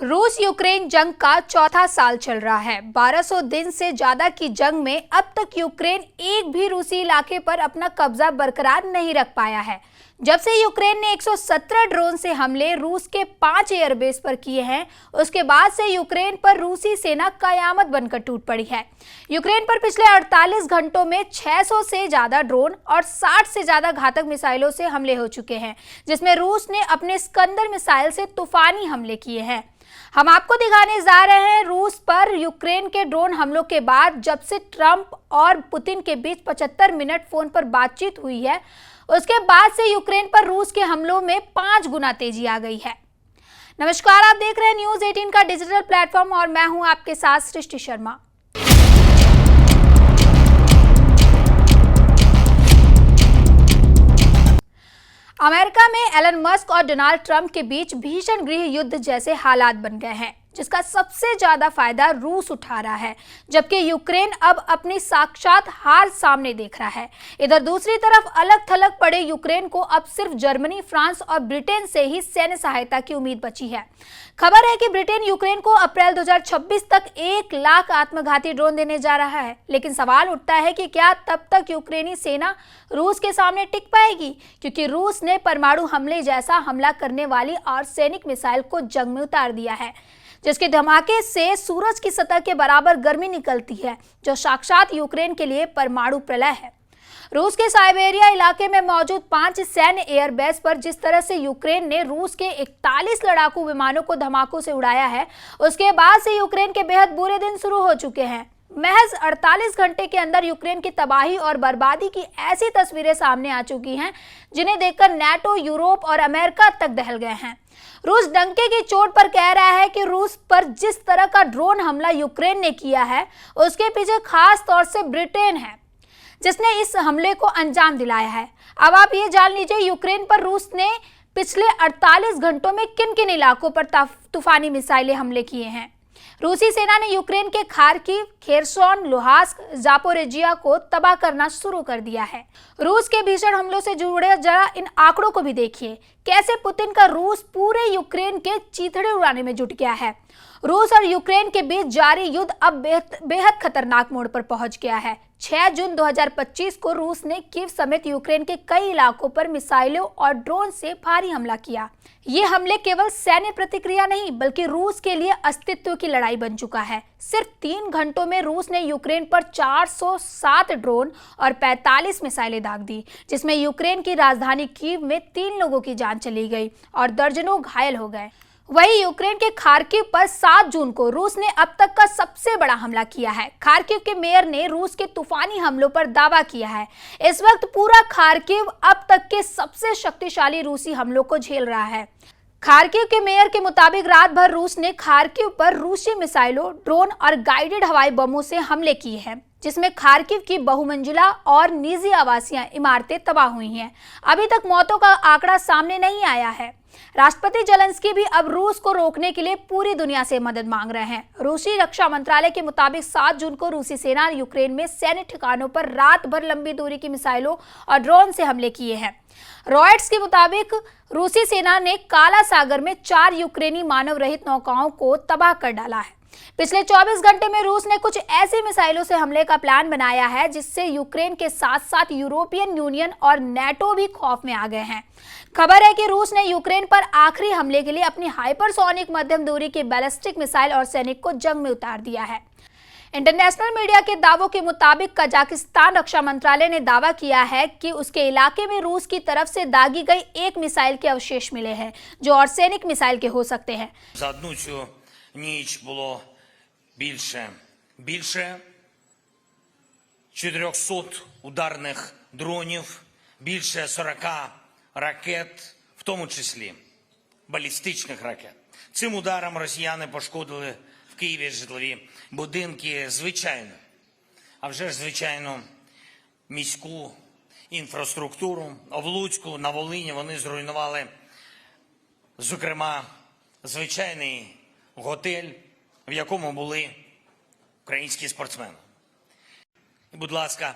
रूस यूक्रेन जंग का चौथा साल चल रहा है। 1200 दिन से ज्यादा की जंग में अब तक यूक्रेन एक भी रूसी इलाके पर अपना कब्जा बरकरार नहीं रख पाया है। जब से यूक्रेन ने 117 ड्रोन से हमले रूस के 5 एयरबेस पर किए हैं, उसके बाद से यूक्रेन पर रूसी सेना कयामत बनकर टूट पड़ी है। यूक्रेन पर पिछले 48 घंटों में 600 से ज्यादा ड्रोन और 60 से ज्यादा घातक मिसाइलों से हमले हो चुके हैं, जिसमें रूस ने अपने स्कंदर मिसाइल से तूफानी हमले किए हैं। हम आपको दिखाने जा रहे हैं रूस पर यूक्रेन के ड्रोन हमलों के बाद जब से ट्रंप और पुतिन के बीच 75 मिनट फोन पर बातचीत हुई है, उसके बाद से यूक्रेन पर रूस के हमलों में 5 गुना तेजी आ गई है। नमस्कार, आप देख रहे हैं न्यूज़ 18 का डिजिटल प्लेटफॉर्म और मैं हूं आपके साथ सृष्टि शर्मा। अमेरिका में एलन मस्क और डोनाल्ड ट्रंप के बीच भीषण गृह युद्ध जैसे हालात बन गए हैं, जिसका सबसे ज्यादा फायदा रूस उठा रहा है, जबकि यूक्रेन अब अपनी साक्षात हार सामने देख रहा है। इधर दूसरी तरफ अलग थलग पड़े यूक्रेन को अब सिर्फ जर्मनी, फ्रांस और ब्रिटेन से ही सैन्य सहायता की उम्मीद बची है। खबर है कि ब्रिटेन यूक्रेन को अप्रैल 2026 तक 1 लाख आत्मघाती ड्रोन देने जा रहा है, लेकिन सवाल उठता है कि क्या तब तक यूक्रेनी सेना रूस के सामने टिक पाएगी, क्योंकि रूस ने परमाणु हमले जैसा हमला करने वाली आर्सेनिक मिसाइल को जंग में उतार दिया है, जिसके धमाके से सूरज की सतह के बराबर गर्मी निकलती है, जो साक्षात यूक्रेन के लिए परमाणु प्रलय है। रूस के साइबेरिया इलाके में मौजूद 5 सैन्य एयरबेस पर जिस तरह से यूक्रेन ने रूस के 41 लड़ाकू विमानों को धमाकों से उड़ाया है, उसके बाद से यूक्रेन के बेहद बुरे दिन शुरू हो चुके हैं। महज 48 घंटे के अंदर यूक्रेन की तबाही और बर्बादी की ऐसी तस्वीरें सामने आ चुकी हैं, जिन्हें देखकर नाटो, यूरोप और अमेरिका तक दहल गए हैं। रूस डंके की चोट पर कह रहा है कि रूस पर जिस तरह का ड्रोन हमला यूक्रेन ने किया है, उसके पीछे खास तौर से ब्रिटेन है, जिसने इस हमले को अंजाम दिलाया है। अब आप ये जान लीजिए, यूक्रेन पर रूस ने पिछले 48 घंटों में किन किन इलाकों पर तूफानी मिसाइलें हमले किए हैं। रूसी सेना ने यूक्रेन के खार्किव, खेरसोन, लुहांस्क, जापोरेजिया को तबाह करना शुरू कर दिया है। रूस के भीषण हमलों से जुड़े जरा इन आंकड़ों को भी देखिए, कैसे पुतिन का रूस पूरे यूक्रेन के चीथड़े उड़ाने में जुट गया है। रूस और यूक्रेन के बीच जारी युद्ध अब बेहद खतरनाक मोड़ पर पहुंच गया है। 6 जून 2025 को रूस ने कीव समेत यूक्रेन के कई इलाकों पर मिसाइलों और ड्रोन से भारी हमला किया। ये हमले केवल सैन्य प्रतिक्रिया नहीं, बल्कि रूस के लिए अस्तित्व की लड़ाई बन चुका है। सिर्फ 3 घंटों में रूस ने यूक्रेन पर 407 ड्रोन और 45 मिसाइलें दाग दी, जिसमें यूक्रेन की राजधानी कीव में 3 लोगों की जान चली गई और दर्जनों घायल हो गए। वहीं यूक्रेन के खार्किव पर 7 जून को रूस ने अब तक का सबसे बड़ा हमला किया है। खार्किव के मेयर ने रूस के तूफानी हमलों पर दावा किया है। इस वक्त पूरा खार्किव अब तक के सबसे शक्तिशाली रूसी हमलों को झेल रहा है। खार्किव के मेयर के मुताबिक रात भर रूस ने खार्किव पर रूसी मिसाइलों, ड्रोन और गाइडेड हवाई बमों से हमले किए हैं, जिसमें खार्किव की बहुमंजिला और निजी आवासीय इमारतें तबाह हुई हैं। अभी तक मौतों का आंकड़ा सामने नहीं आया है। राष्ट्रपति जेलेंस्की भी अब रूस को रोकने के लिए पूरी दुनिया से मदद मांग रहे हैं। रूसी रक्षा मंत्रालय के मुताबिक 7 जून को रूसी सेना यूक्रेन में सैन्य ठिकानों पर रात भर लंबी दूरी की मिसाइलों और ड्रोन से हमले किए हैं। रॉयटर्स के मुताबिक रूसी सेना ने काला सागर में 4 यूक्रेनी मानव रहित नौकाओं को तबाह कर डाला है। पिछले 24 घंटे में रूस ने कुछ ऐसी मिसाइलों से हमले का प्लान बनाया है, जिससे यूक्रेन के साथ साथ यूरोपियन यूनियन और नाटो भी खौफ में आ गए हैं। खबर है कि रूस ने यूक्रेन पर आखिरी हमले के लिए अपनी हाइपरसोनिक मध्यम दूरी की बैलिस्टिक मिसाइल और सैनिक को जंग में उतार दिया है। इंटरनेशनल मीडिया के दावों के मुताबिक कजाकिस्तान रक्षा मंत्रालय ने दावा किया है कि उसके इलाके में रूस की तरफ से दागी गई एक मिसाइल के अवशेष मिले हैं, जो आर्सेनिक मिसाइल के हो सकते हैं। Ніч було більше 400 ударних дронів, більше 40 ракет, в тому числі балістичних ракет. Цим ударом росіяни пошкодили в Києві житлові будинки, звичайно, а вже ж, звичайно, міську інфраструктуру. В Луцьку, на Волині вони зруйнували, зокрема, звичайний готель, в якому були українські спортсмени. І, будь ласка,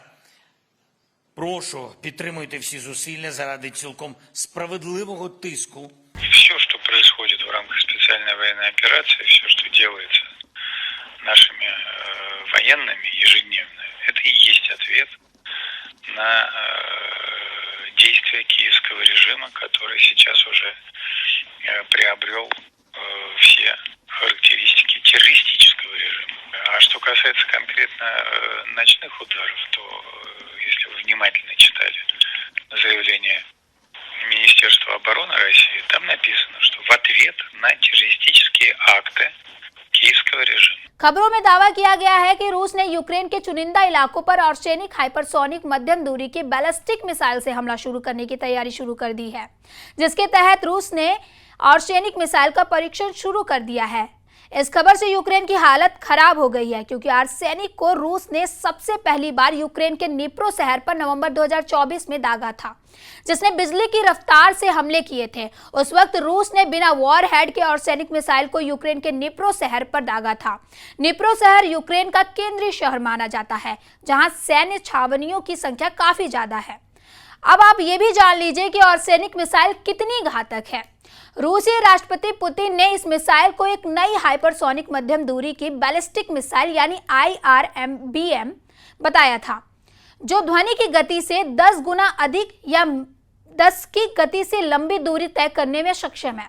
прошу, підтримуйте всі зусилля заради цілком справедливого тиску. Все, что происходит в рамках специальной военной военная операция, все, что делается нашими военными ежедневно, это и есть ответ на действия киевского режима, который сейчас уже приобрел все характеристики террористического режима. А что касается конкретно ночных ударов, то если вы внимательно читали заявление Министерства обороны России, там написано, что в ответ на террористические акты киевского режима. खबरों में दावा किया गया है कि रूस ने यूक्रेन के चुनिंदा इलाकों पर आर्सेनिक हाइपरसोनिक मध्यम दूरी की बैलिस्टिक मिसाइल से हमला शुरू करने की तैयारी शुरू कर दी है, जिसके तहत रूस ने आर्सेनिक मिसाइल का परीक्षण शुरू कर दिया है। इस खबर से यूक्रेन की हालत खराब हो गई है, क्योंकि आर्सेनिक को रूस ने सबसे पहली बार यूक्रेन के निप्रो शहर पर नवंबर 2024 में दागा था, जिसने बिजली की रफ्तार से हमले किए थे। उस वक्त रूस ने बिना वॉरहेड के आर्सेनिक मिसाइल को यूक्रेन के निप्रो शहर पर दागा था। निप्रो शहर यूक्रेन का केंद्रीय शहर माना जाता है, जहां सैन्य छावनियों की संख्या काफी ज्यादा है। अब आप ये भी जान लीजिए कि आर्सेनिक मिसाइल कितनी घातक है। रूसी राष्ट्रपति पुतिन ने इस मिसाइल को एक नई हाइपरसोनिक मध्यम दूरी की बैलिस्टिक मिसाइल यानी IRBM बताया था, जो ध्वनि की गति से 10 गुना अधिक या 10 की गति से लंबी दूरी तय करने में सक्षम है।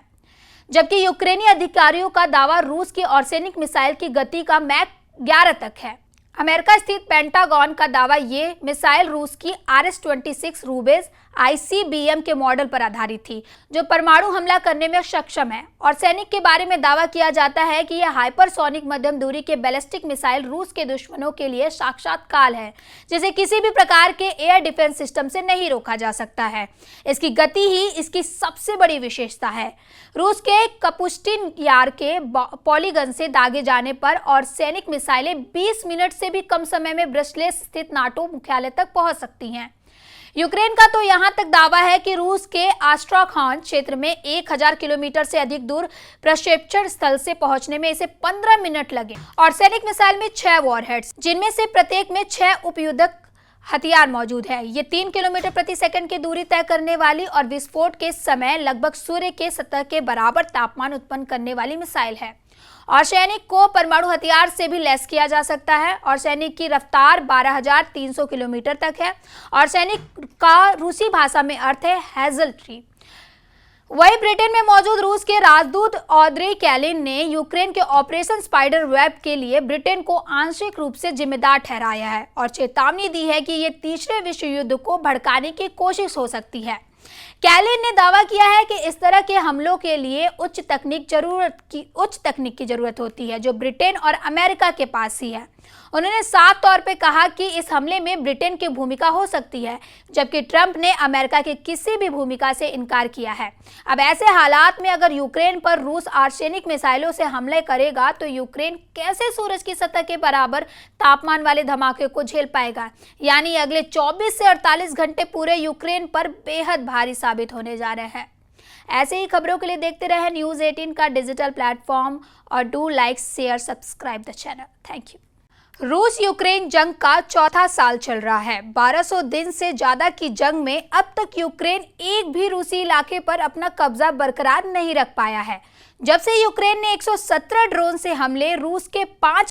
जबकि यूक्रेनी अधिकारियों का दावा रूस की आर्सेनिक मिसाइल की गति का मैक 11 तक है। अमेरिका स्थित पेंटागन का दावा ये मिसाइल रूस की RS-26 रूबेज ICBM के मॉडल पर आधारित थी, जो परमाणु हमला करने में सक्षम है। और सैनिक के बारे में दावा किया जाता है कि यह हाइपरसोनिक मध्यम दूरी के बैलिस्टिक मिसाइल रूस के दुश्मनों के लिए साक्षात काल है, जिसे किसी भी प्रकार के एयर डिफेंस सिस्टम से नहीं रोका जा सकता है। इसकी गति ही इसकी सबसे बड़ी विशेषता है। रूस के कपुस्टिन यार के पॉलीगन से दागे जाने पर और सैनिक मिसाइलें 20 मिनट से भी कम समय में ब्रसलेस स्थित नाटो मुख्यालय तक पहुंच सकती हैं। यूक्रेन का तो यहां तक दावा है कि रूस के आस्ट्राखान क्षेत्र में 1000 किलोमीटर से अधिक दूर प्रक्षेपण स्थल से पहुंचने में इसे 15 मिनट लगे। और सैनिक मिसाइल में 6 वॉरहेड्स, जिनमें से प्रत्येक में 6 उपयुक्त हथियार मौजूद है। ये 3 किलोमीटर प्रति सेकंड की दूरी तय करने वाली और विस्फोट के समय लगभग सूर्य के सतह के बराबर तापमान उत्पन्न करने वाली मिसाइल है। और सैनिक को परमाणु हथियार से भी लैस किया जा सकता है। और सैनिक की रफ्तार 12,300 किलोमीटर तक है। और सैनिक का रूसी भाषा में अर्थ है हेजल ट्री। वही ब्रिटेन में मौजूद रूस के राजदूत ऑड्रे कैलिन ने यूक्रेन के ऑपरेशन स्पाइडर वेब के लिए ब्रिटेन को आंशिक रूप से जिम्मेदार ठहराया है और चेतावनी दी है कि ये तीसरे विश्व युद्ध को भड़काने की कोशिश हो सकती है। कैलिन ने दावा किया है कि इस तरह के हमलों के लिए उच्च तकनीक की जरूरत होती है, जो ब्रिटेन और अमेरिका के पास ही है। उन्होंने साफ तौर पे कहा कि इस हमले में ब्रिटेन की भूमिका हो सकती है, जबकि ट्रंप ने अमेरिका की किसी भी भूमिका से इनकार किया है। अब ऐसे हालात में अगर यूक्रेन पर रूस आर्सेनिक मिसाइलों से हमले करेगा तो यूक्रेन कैसे सूरज की सतह के बराबर तापमान वाले धमाके को झेल पाएगा। यानी अगले 24 से 48 घंटे पूरे यूक्रेन पर बेहद भारी साबित होने जा रहे हैं। ऐसे ही खबरों के लिए देखते रहे न्यूज़ 18 का डिजिटल प्लेटफॉर्म और do like share subscribe the channel. Thank you. रूस यूक्रेन जंग का चौथा साल चल रहा है। 1200 दिन से ज्यादा की जंग में अब तक यूक्रेन एक भी रूसी इलाके पर अपना कब्जा बरकरार नहीं रख पाया है। जब से यूक्रेन ने 117 ड्रोन से हमले रूस के 5